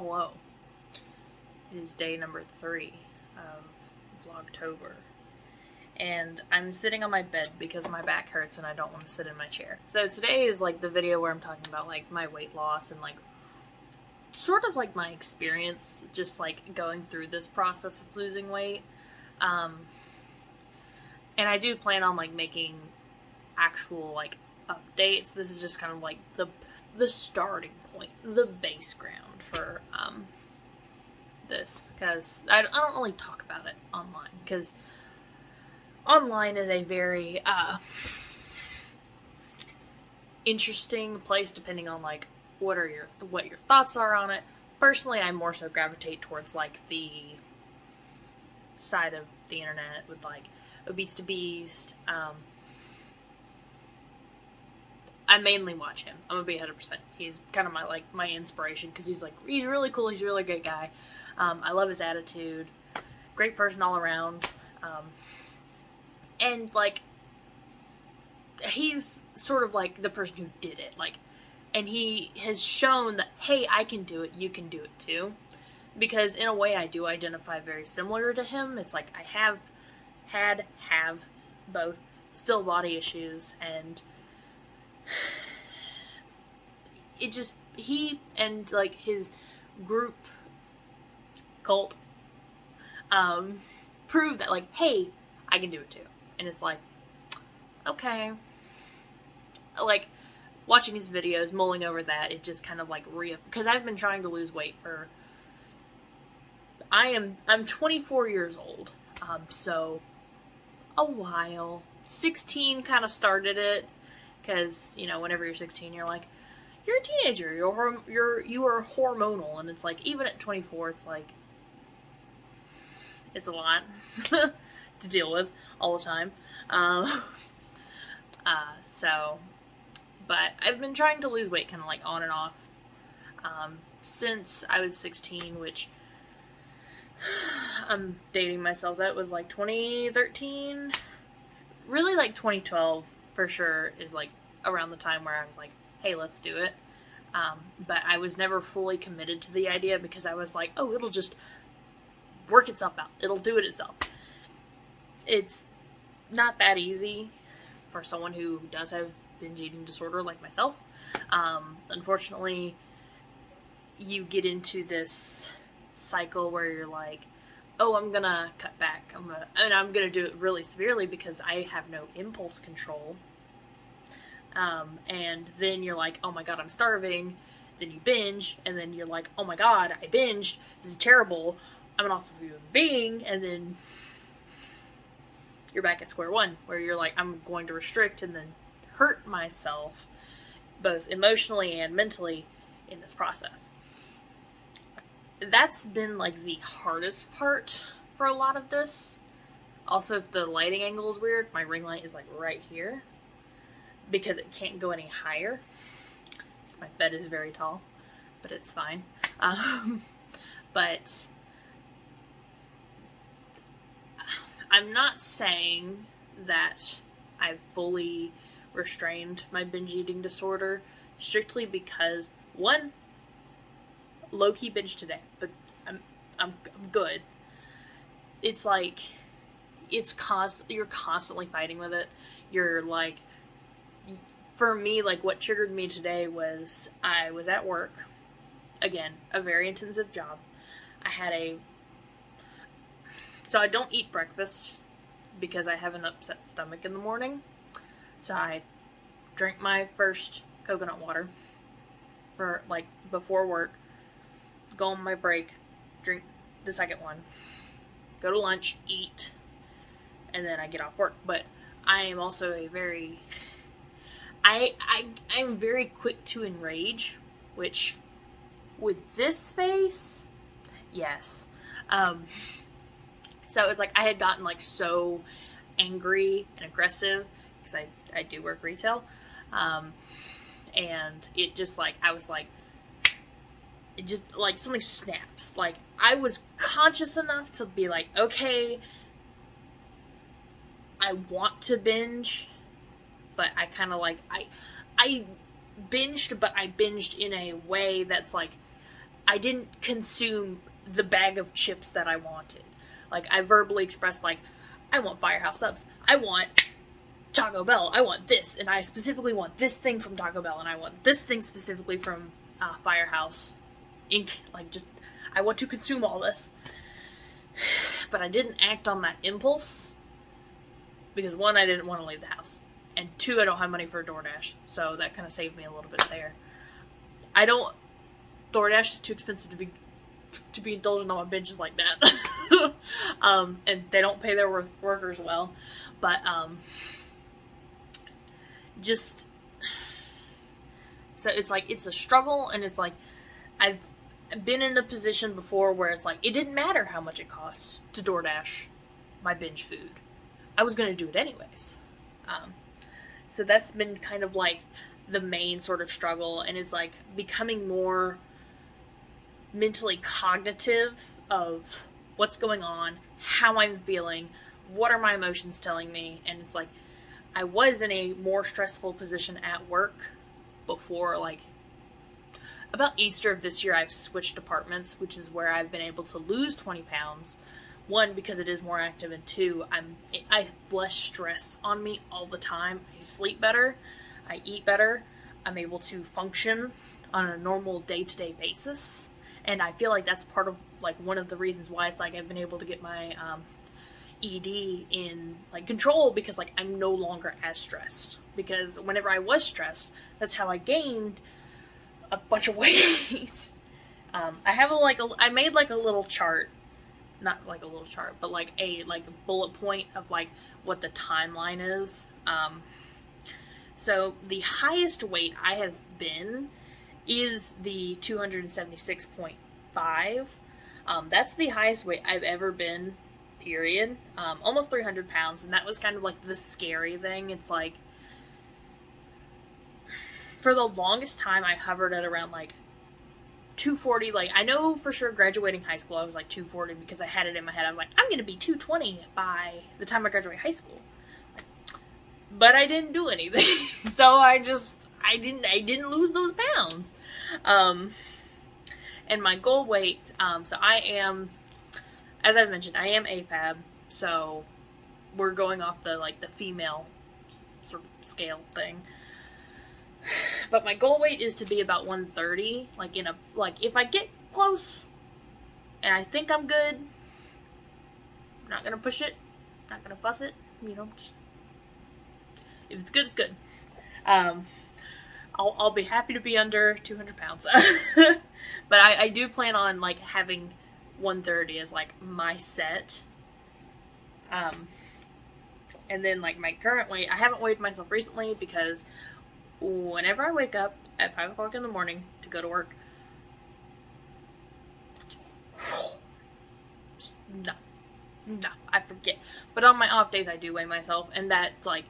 Hello. It is day number 3 of Vlogtober. And I'm sitting on my bed because my back hurts and I don't want to sit in my chair. So today is like the video where I'm talking about like my weight loss and like sort of like my experience just like going through this process of losing weight. And I do plan on like making actual like updates. This is just kind of like the starting point, the base ground for this, because I don't really talk about it online, because online is a very interesting place depending on like what your thoughts are on it. Personally, I more so gravitate towards like the side of the internet with like Obese to Beast. I mainly watch him. I'm gonna be 100%. He's kind of my inspiration, because he's really cool. He's a really great guy. I love his attitude. Great person all around. And like, he's sort of like the person who did it. Like, and he has shown that, hey, I can do it. You can do it too. Because in a way, I do identify very similar to him. It's like I have both still body issues, and it just, he and like his group cult proved that like, hey, I can do it too. And it's like, okay, like watching his videos, mulling over that, it just kind of like because I've been trying to lose weight for, I'm 24 years old, so a while. 16 kind of started it. Because, you know, whenever you're 16, you're like, you're a teenager, you are hormonal, and it's like, even at 24, it's like, it's a lot to deal with all the time. But I've been trying to lose weight kind of like on and off since I was 16, which I'm dating myself. That was like 2013, really like 2012. For sure is like around the time where I was like, hey, let's do it. But I was never fully committed to the idea, because I was like, oh, it'll just work itself out. It'll do it itself. It's not that easy for someone who does have binge eating disorder like myself. Unfortunately, you get into this cycle where you're like, oh, I'm gonna cut back. I'm gonna do it really severely because I have no impulse control. And then you're like, oh my god, I'm starving. Then you binge, and then you're like, oh my god, I binged. This is terrible. I'm an awful human being. And then you're back at square one, where you're like, I'm going to restrict and then hurt myself, both emotionally and mentally, in this process. That's been like the hardest part for a lot of this. Also, if the lighting angle is weird, my ring light is like right here, because it can't go any higher. My bed is very tall, but it's fine. But I'm not saying that I've fully restrained my binge eating disorder, strictly because, one, low-key binge today, but I'm good. It's like, you're constantly fighting with it. You're like, for me, like what triggered me today was I was at work, again, a very intensive job. So I don't eat breakfast because I have an upset stomach in the morning. So I drink my first coconut water for like before work, go on my break, drink the second one, go to lunch, eat, and then I get off work. But I am also I'm very quick to enrage, which with this face, yes. So it's like I had gotten like so angry and aggressive, because I do work retail, and it just like, I was like, it just like something snaps. Like, I was conscious enough to be like, okay, I want to binge, but I kind of like, I binged, but I binged in a way that's like, I didn't consume the bag of chips that I wanted. Like, I verbally expressed, like, I want Firehouse Subs. I want Taco Bell. I want this. And I specifically want this thing from Taco Bell. And I want this thing specifically from Firehouse Inc. Like, just, I want to consume all this. But I didn't act on that impulse. Because, one, I didn't want to leave the house. And two, I don't have money for a DoorDash. So that kind of saved me a little bit there. DoorDash is too expensive to be indulgent on my binges like that. And they don't pay their workers well. But, just, so it's like, it's a struggle, and it's like, I've been in a position before where it's like, it didn't matter how much it cost to DoorDash my binge food. I was going to do it anyways. So that's been kind of like the main sort of struggle, and it's like becoming more mentally cognitive of what's going on, how I'm feeling, what are my emotions telling me, and it's like, I was in a more stressful position at work before, like, about Easter of this year, I've switched departments, which is where I've been able to lose 20 pounds. One, because it is more active, and two, I have less stress on me all the time. I sleep better, I eat better, I'm able to function on a normal day-to-day basis, and I feel like that's part of, like, one of the reasons why it's like I've been able to get my ED in, like, control, because, like, I'm no longer as stressed. Because whenever I was stressed, that's how I gained a bunch of weight. I made, like, a little chart. Not like a little chart, but like a bullet point of like what the timeline is. So the highest weight I have been is the 276.5. That's the highest weight I've ever been, period. Almost 300 pounds, and that was kind of like the scary thing. It's like, for the longest time I hovered at around like 240, like, I know for sure graduating high school I was like 240 because I had it in my head. I was like, I'm gonna be 220 by the time I graduate high school. But I didn't do anything. So I didn't lose those pounds. And my goal weight, so I am, as I've mentioned, I am AFAB, so we're going off the, like, the female sort of scale thing. But my goal weight is to be about 130, like, if I get close and I think I'm good, I'm not gonna push it, not gonna fuss it, just, if it's good, it's good. I'll be happy to be under 200 pounds. But I do plan on, like, having 130 as, like, my set. And then, like, my current weight, I haven't weighed myself recently because whenever I wake up at 5 o'clock in the morning to go to work, no, I forget. But on my off days, I do weigh myself, and that's, like,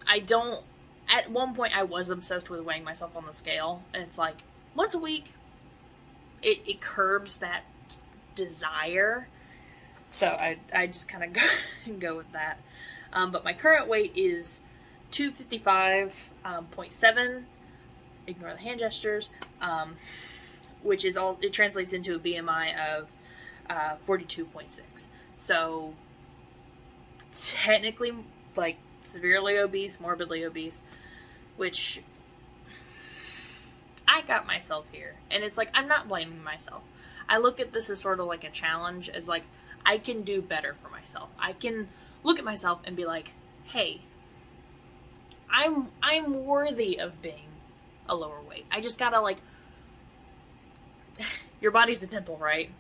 at one point, I was obsessed with weighing myself on the scale, and it's, like, once a week, it curbs that desire, so I just kind of go with that. But my current weight is 255.7, ignore the hand gestures, which is it translates into a BMI of 42.6. So technically, like, severely obese, morbidly obese, which I got myself here. And it's like, I'm not blaming myself. I look at this as sort of like a challenge, as like, I can do better for myself. I can look at myself and be like, hey, I'm worthy of being a lower weight. I just gotta, like, your body's a temple, right?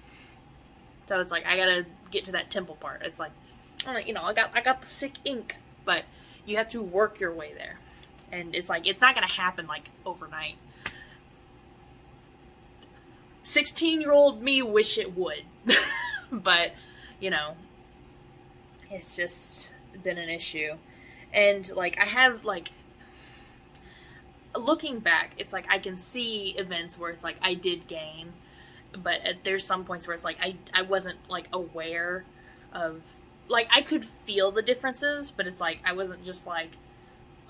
So it's like, I gotta get to that temple part. It's like, I got the sick ink, but you have to work your way there. And it's like, it's not gonna happen, like, overnight. 16-year-old me wish it would. But, it's just been an issue. And, like, I have, like, looking back, it's like I can see events where it's like I did gain, but there's some points where it's like I wasn't, like, aware of, like, I could feel the differences, but it's like I wasn't just like,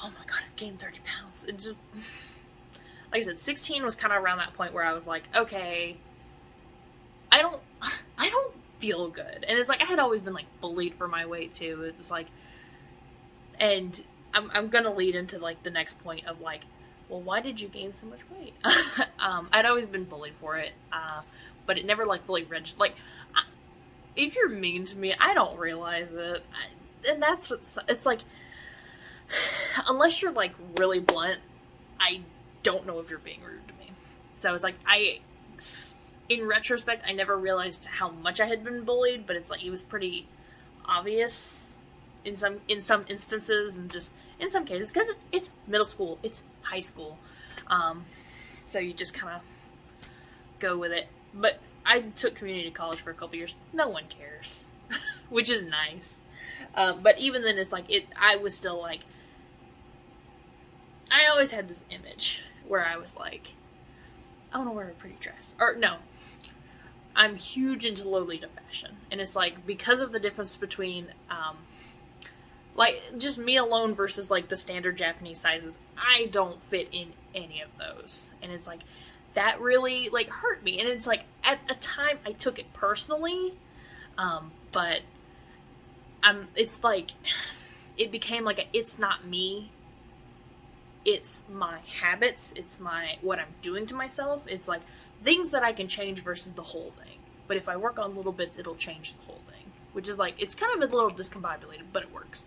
oh my god, I've gained 30 pounds. It just, like I said, 16 was kind of around that point where I was like, okay, I don't I don't feel good. And it's like I had always been like bullied for my weight too. It's like, and I'm gonna lead into like the next point of like, well, why did you gain so much weight? I'd always been bullied for it, but it never like fully registered. Like, if you're mean to me, I don't realize it, and that's what's. It's like, unless you're like really blunt, I don't know if you're being rude to me. So it's like in retrospect, I never realized how much I had been bullied, but it's like it was pretty obvious in some instances, and just in some cases, because it's middle school, it's high school, so you just kind of go with it. But I took community college for a couple years. No one cares, which is nice. But even then, it's like I was still like, I always had this image where I was like, I want to wear a pretty dress, or no, I'm huge into Lolita fashion, and it's like because of the difference between like just me alone versus like the standard Japanese sizes, I don't fit in any of those. And it's like that really like hurt me. And it's like at a time I took it personally, but it's like it became like it's not me, it's my habits, it's what I'm doing to myself. It's like things that I can change versus the whole thing. But if I work on little bits, it'll change the whole thing. Which is like, it's kind of a little discombobulated, but it works.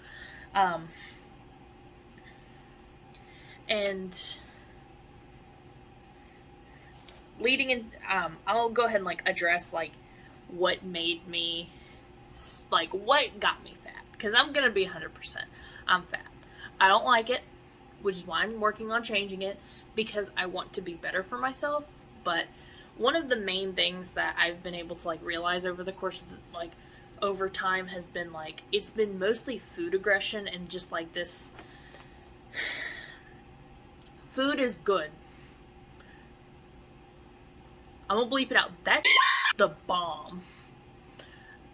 And leading in, I'll go ahead and like address like what made me, like what got me fat. Because I'm going to be 100%. I'm fat. I don't like it, which is why I'm working on changing it, because I want to be better for myself. But one of the main things that I've been able to like realize over the course of like over time has been like, it's been mostly food aggression and just like this, food is good. I'm gonna bleep it out. That's the bomb.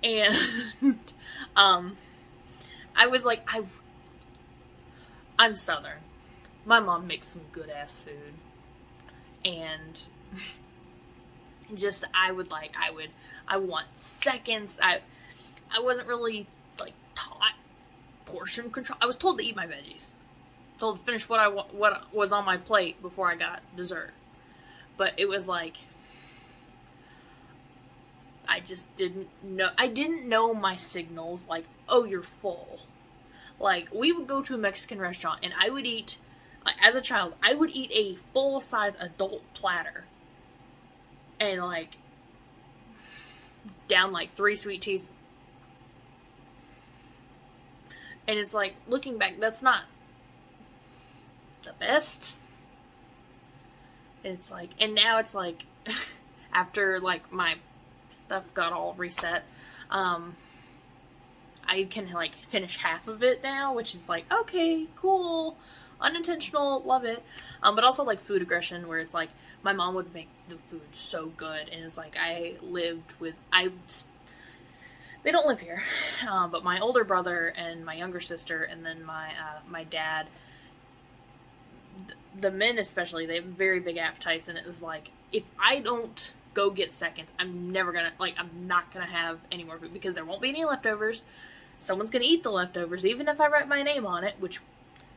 And I was like, I'm Southern. My mom makes some good ass food. And just I want seconds. I wasn't really like taught portion control. I was told to eat my veggies, told to finish what was on my plate before I got dessert. But it was like I just didn't know. I didn't know my signals. Like, oh, you're full. Like, we would go to a Mexican restaurant and I would eat, like, as a child, I would eat a full-size adult platter and like down like 3 sweet teas. And it's like, looking back, that's not the best. It's like, and now it's like, after like my stuff got all reset, I can like finish half of it now, which is like, okay, cool, unintentional, love it. But also like food aggression, where it's like, my mom would make the food so good, and it's like, they don't live here, but my older brother and my younger sister, and then my dad, the men especially, they have very big appetites, and it was like, if I don't go get seconds, I'm not gonna have any more food, because there won't be any leftovers. Someone's gonna eat the leftovers, even if I write my name on it, which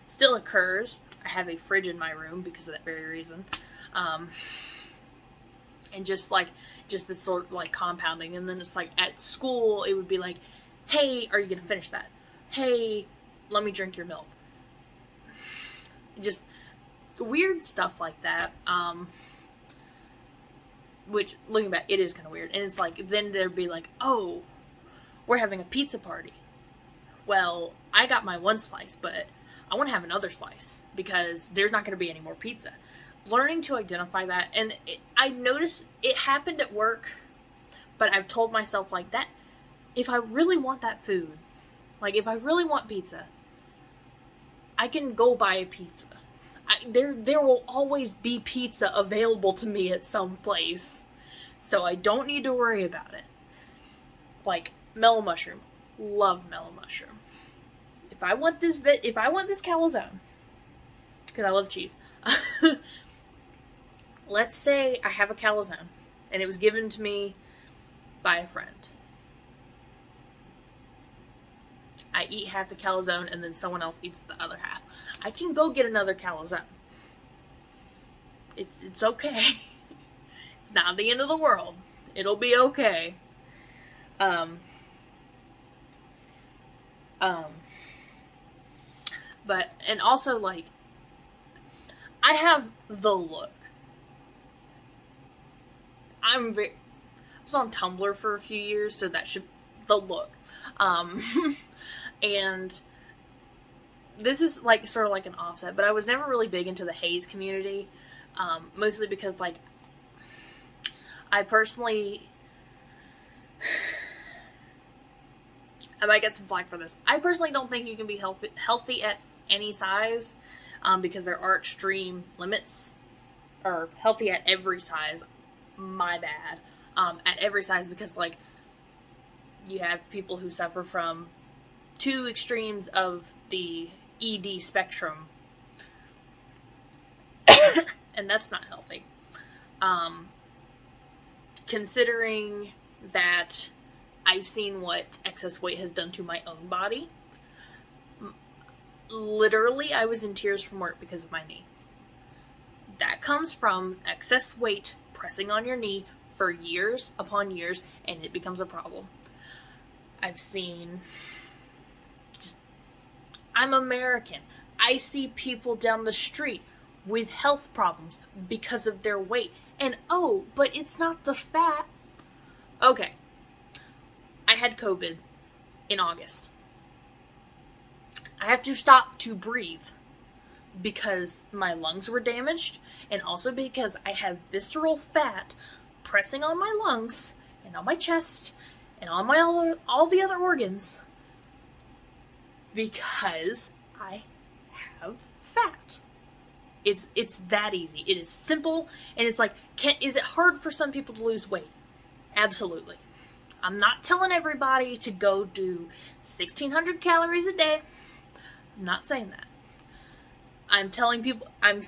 still occurs. I have a fridge in my room because of that very reason. And just this sort of like compounding. And then it's like at school, it would be like, hey, are you gonna finish that? Hey, let me drink your milk. Just weird stuff like that. Which, looking back, it is kind of weird. And it's like, then there'd be like, oh, we're having a pizza party. Well, I got my one slice, but I want to have another slice because there's not going to be any more pizza. Learning to identify that, and I noticed it happened at work, but I've told myself like that, if I really want that food, like if I really want pizza, I can go buy a pizza. There will always be pizza available to me at some place, so I don't need to worry about it. Like mellow mushroom, love mellow mushroom. If I want this calzone, because I love cheese. Let's say I have a calzone, and it was given to me by a friend. I eat half the calzone and then someone else eats the other half. I can go get another calzone. It's okay. It's not the end of the world. It'll be okay. But, and also, like, I have the look. I was on Tumblr for a few years, so that should, the look. And this is, like, sort of like an offset, but I was never really big into the haze community, mostly because, like, I personally, I might get some flack for this. I personally don't think you can be healthy at any size, because there are extreme limits, or healthy at every size, my bad, at every size, because, like, you have people who suffer from two extremes of the ED spectrum, and that's not healthy. Considering that I've seen what excess weight has done to my own body, literally I was in tears from work because of my knee. That comes from excess weight pressing on your knee for years upon years, and it becomes a problem. I've seen, I'm American. I see people down the street with health problems because of their weight. And oh, but it's not the fat. Okay. I had COVID in August. I had to stop to breathe because my lungs were damaged, and also because I have visceral fat pressing on my lungs and on my chest and on my all the other organs because I have fat. It's that easy. It is simple, and it's like, is it hard for some people to lose weight? Absolutely. I'm not telling everybody to go do 1,600 calories a day. I'm not saying that. I'm telling people, and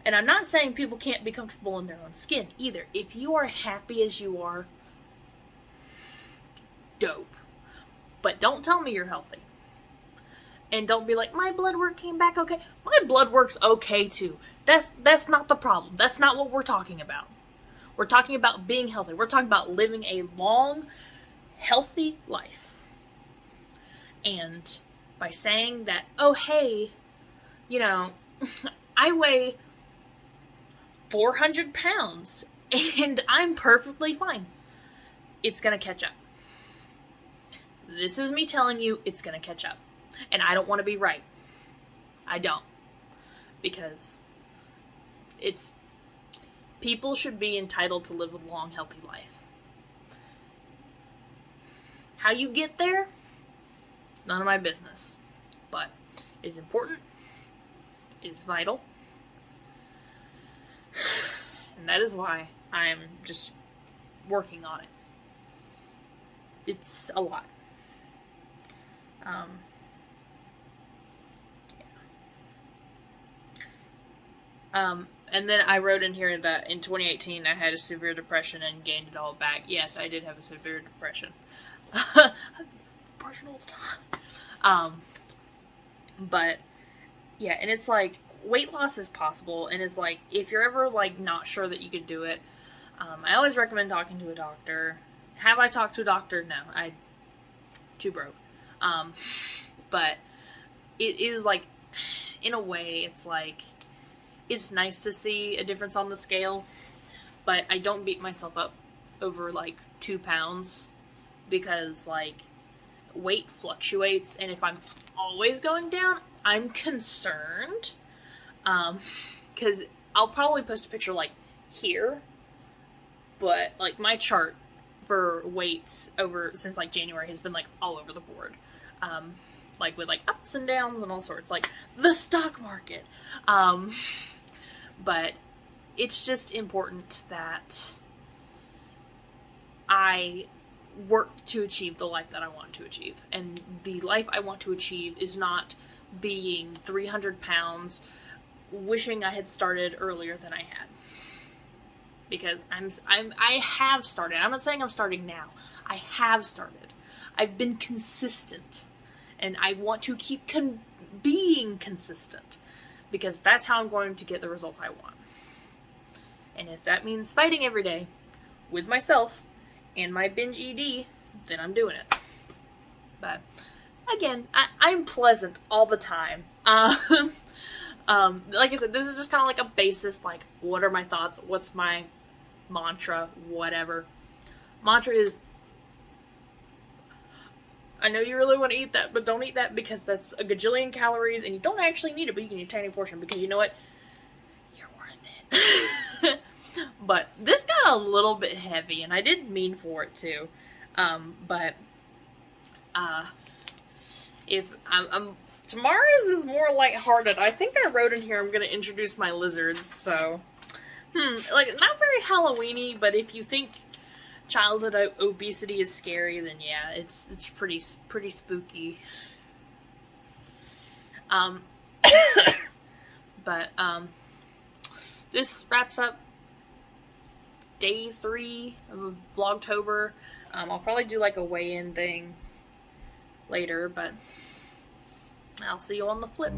I'm not saying people can't be comfortable in their own skin either. If you are happy as you are, dope. But don't tell me you're healthy. And don't be like, my blood work came back okay. My blood work's okay too. That's not the problem. That's not what we're talking about. We're talking about being healthy. We're talking about living a long, healthy life. And by saying that, oh hey, you know, I weigh 400 pounds and I'm perfectly fine, it's gonna catch up. This is me telling you it's gonna catch up. And I don't want to be right. I don't. Because people should be entitled to live a long, healthy life. How you get there, it's none of my business. But it is important. It is vital. And that is why I'm just working on it. It's a lot. And then I wrote in here that in 2018 I had a severe depression and gained it all back. Yes, I did have a severe depression. Depression all the time. But yeah, and it's like, weight loss is possible, and it's like, if you're ever like not sure that you could do it, I always recommend talking to a doctor. Have I talked to a doctor? No, I too broke. But it is like, in a way, it's like, it's nice to see a difference on the scale, but I don't beat myself up over like 2 pounds, because like weight fluctuates, and if I'm always going down, I'm concerned, because I'll probably post a picture like here, but like my chart for weights since like January has been like all over the board, like with like ups and downs and all sorts, like the stock market. But it's just important that I work to achieve the life that I want to achieve. And the life I want to achieve is not being 300 pounds, wishing I had started earlier than I had. Because I have started. I'm not saying I'm starting now. I have started. I've been consistent. And I want to keep being consistent. Because that's how I'm going to get the results I want. And if that means fighting every day with myself and my binge ED, then I'm doing it. But again, I'm pleasant all the time. Like I said, this is just kind of like a basis, like, what are my thoughts? What's my mantra? Whatever. Mantra is, I know you really want to eat that, but don't eat that because that's a gajillion calories and you don't actually need it, but you can eat a tiny portion because you know what? You're worth it. But this got a little bit heavy and I didn't mean for it to. If tomorrow's is more lighthearted. I think I wrote in here I'm gonna introduce my lizards, so like, not very Halloween-y, but if you think childhood obesity is scary, then yeah, it's pretty spooky. But this wraps up day 3 of Vlogtober. I'll probably do like a weigh-in thing later, but I'll see you on the flip.